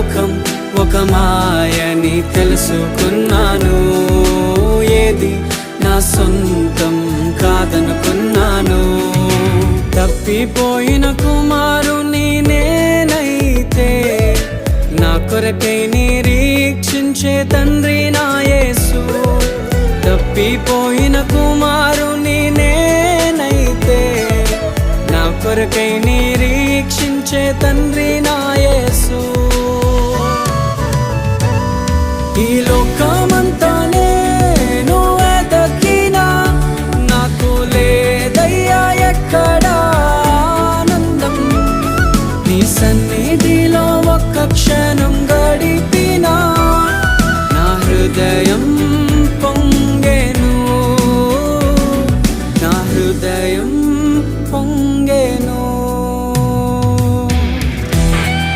లోకం ఒక మాయని తెలుసుకున్నాను. ఏది నా సొంతం కాదనుకున్నాను. తప్పిపోయిన కుమారుని నేనైతే నా కొరకై నిరీక్షించే తండ్రి నా యేసు. తప్పిపోయిన కుమారుని నేనైతే నా కొరకై నిరీక్షించే తండ్రి నా